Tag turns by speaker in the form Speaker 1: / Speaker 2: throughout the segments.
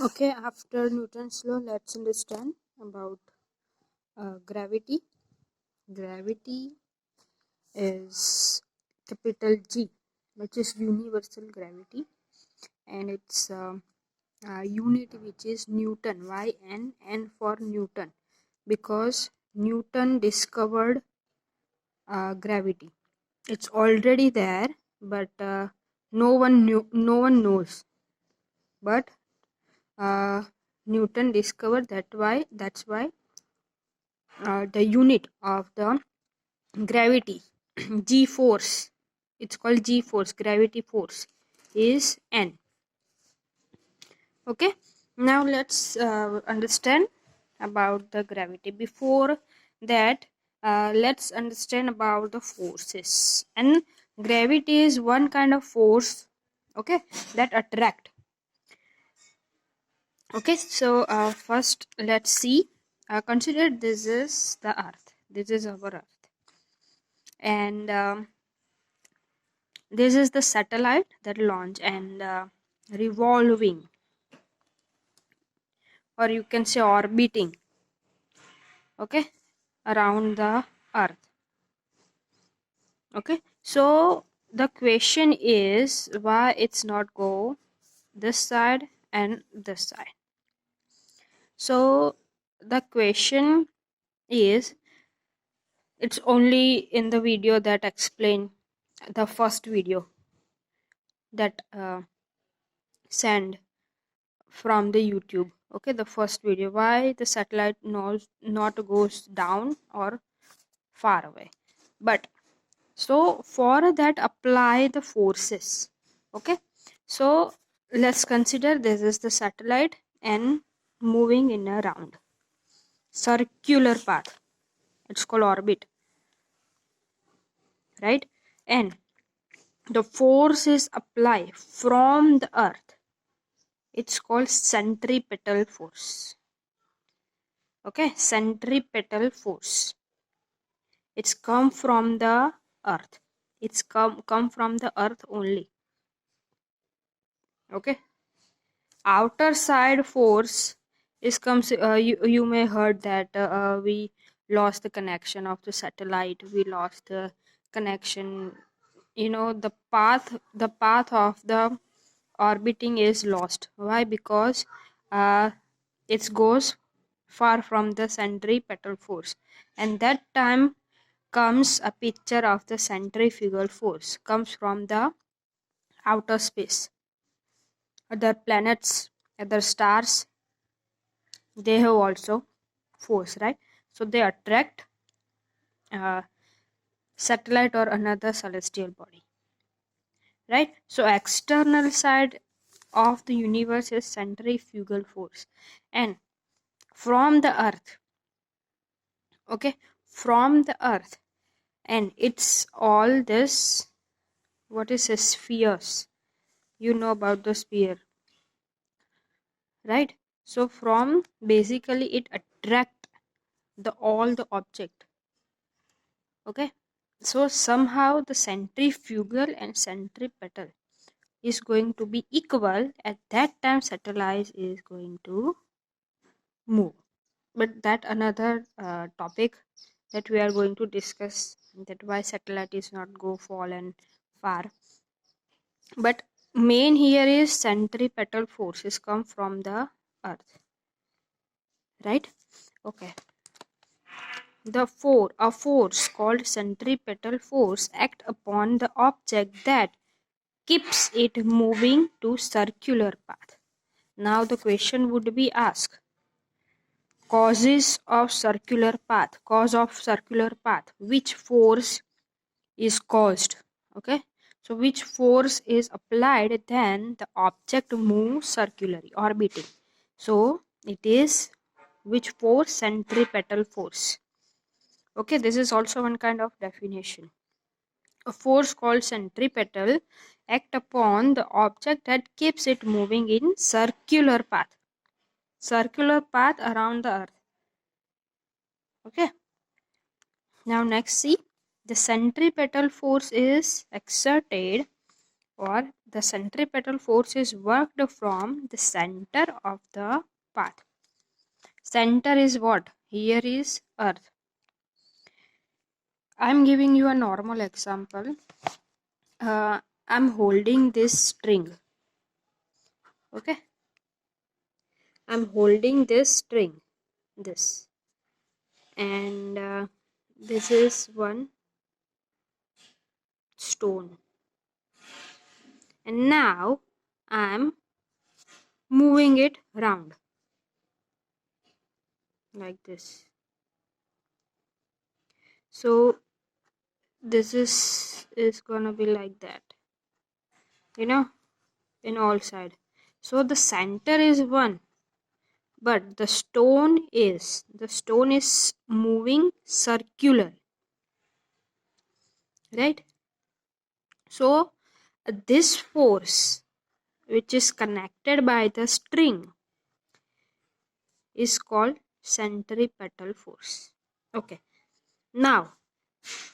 Speaker 1: Okay, after Newton's law, let's understand about gravity. Gravity is capital G, which is universal gravity, and its unit, which is Newton. Why N for Newton? Because Newton discovered gravity. It's already there, but no one knows. But Newton discovered that's why the unit of the gravity g force, it's called g force, gravity force is n. Okay, now let's understand about the gravity. Before that, let's understand about the forces. And gravity is one kind of force, okay, that attract. Okay, so first let's see, consider this is the earth, this is our earth, and this is the satellite that launch and revolving, or you can say orbiting, okay, around the earth. Okay, so the question is why it's not go this side and this side. So the question is, it's only in the video that explain, the first video that send from the YouTube. Okay, the first video, why the satellite knows not goes down or far away. But so for that, apply the forces. Okay, so let's consider this is the satellite and moving in a round circular path, it's called orbit, right? And the force is applied from the earth, it's called centripetal force. Okay, centripetal force, it's come from the earth, it's come from the earth only. Okay, outer side force is comes, you may heard that we lost the connection of the satellite, we lost the connection, the path of the orbiting is lost. Why? Because it goes far from the centripetal force, and that time comes a picture of the centrifugal force comes from the outer space. Other planets, other stars, they have also force, right? So they attract satellite or another celestial body, right? So external side of the universe is centrifugal force, and from the earth, okay, from the earth, and it's all this, what is a spheres, you know about the sphere, right? So from basically it attract the all the object. Okay, so somehow the centrifugal and centripetal is going to be equal. At that time satellite is going to move, but that another topic that we are going to discuss, that why satellite is not go fall and far. But main here is centripetal forces come from the earth, right? Okay, a force called centripetal force act upon the object that keeps it moving to circular path. Now the question would be asked, cause of circular path, which force is caused? Okay, so which force is applied, then the object moves circularly, orbiting. So it is which force? Centripetal force. Okay, this is also one kind of definition. A force called centripetal act upon the object that keeps it moving in circular path around the earth. Okay, now next see, the centripetal force is exerted or the centripetal force is worked from the center of the path. Center is what? Here is earth. I'm giving you a normal example. I'm holding this string. Okay, I'm holding this string, this, and this is one stone, and now I'm moving it round like this. So this is gonna be like that, you know, in all side. So the center is one, but the stone is moving circular, right? So this force which is connected by the string is called centripetal force. Okay, now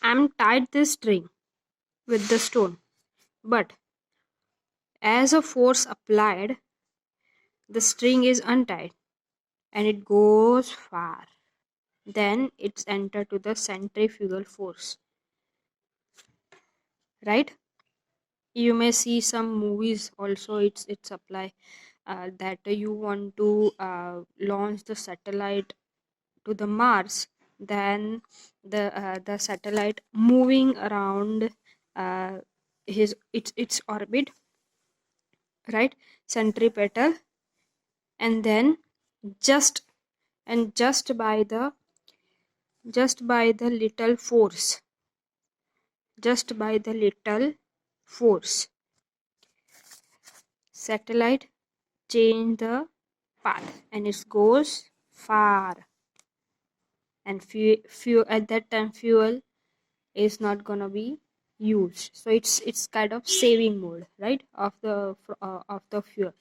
Speaker 1: I'm tied this string with the stone, but as a force applied, the string is untied and it goes far. Then it's entered to the centrifugal force, right? You may see some movies also. It's apply that you want to launch the satellite to the Mars, then the satellite moving around its orbit, right? Centripetal, and then just just by the little force, just by the little force, satellite change the path and it goes far. And fuel at that time, fuel is not gonna be used, so it's kind of saving mode, right, of the fuel.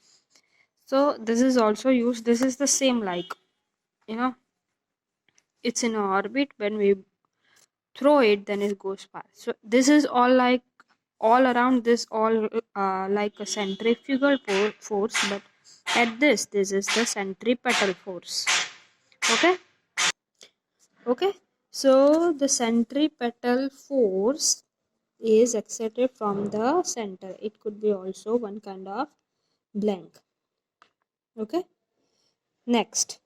Speaker 1: So this is also used. This is the same, like, you know, it's in orbit. When we throw it, then it goes far. So this is all like all around this, all like a centrifugal force, but at this is the centripetal force. Okay. Okay, so the centripetal force is exerted from the center. It could be also one kind of blank. Okay, next,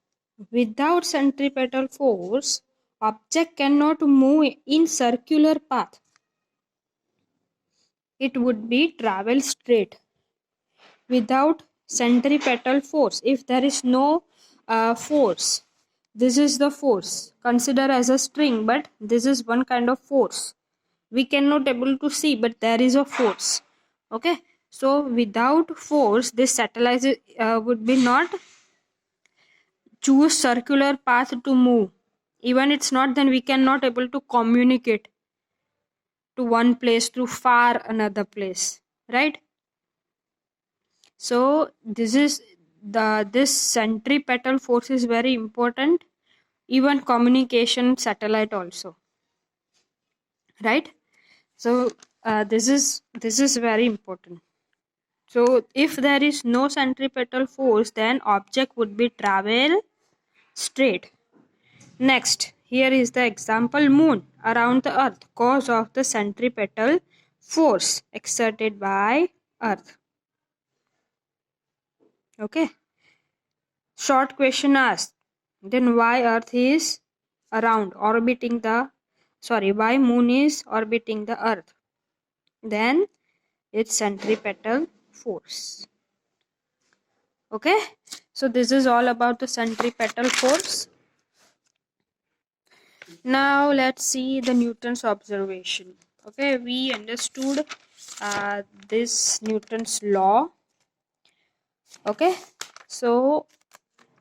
Speaker 1: without centripetal force, object cannot move in circular path. It would be travel straight. Without centripetal force, if there is no force, this is the force. Consider as a string, but this is one kind of force. We cannot able to see, but there is a force. Okay, so without force, this satellite would be not choose circular path to move. Even it's not, then we cannot able to communicate to one place to far another place, right? So this centripetal force is very important, even communication satellite also, right? So this is very important. So if there is no centripetal force, then object would be travel straight. Next, here is the example: moon around the earth, cause of the centripetal force exerted by earth. Okay. Short question asked. Then why earth is around orbiting the why moon is orbiting the earth? Then it's centripetal force. Okay, so this is all about the centripetal force. Now let's see the Newton's observation. Okay, we understood this Newton's law. Okay, so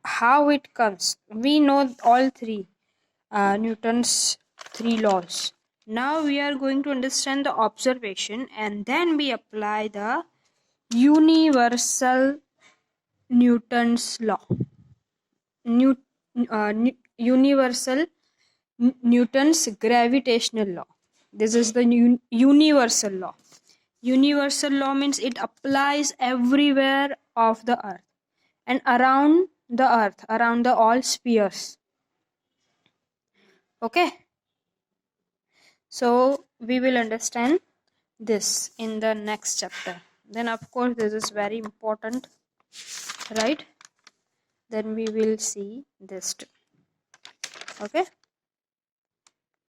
Speaker 1: how it comes? We know all three Newton's three laws. Now we are going to understand the observation, and then we apply the universal Newton's law. Universal Newton's gravitational law. This is the universal law. Universal law means it applies everywhere of the earth and around the earth, around the all spheres. Okay, so we will understand this in the next chapter. Then of course this is very important, right? Then we will see this too. Okay.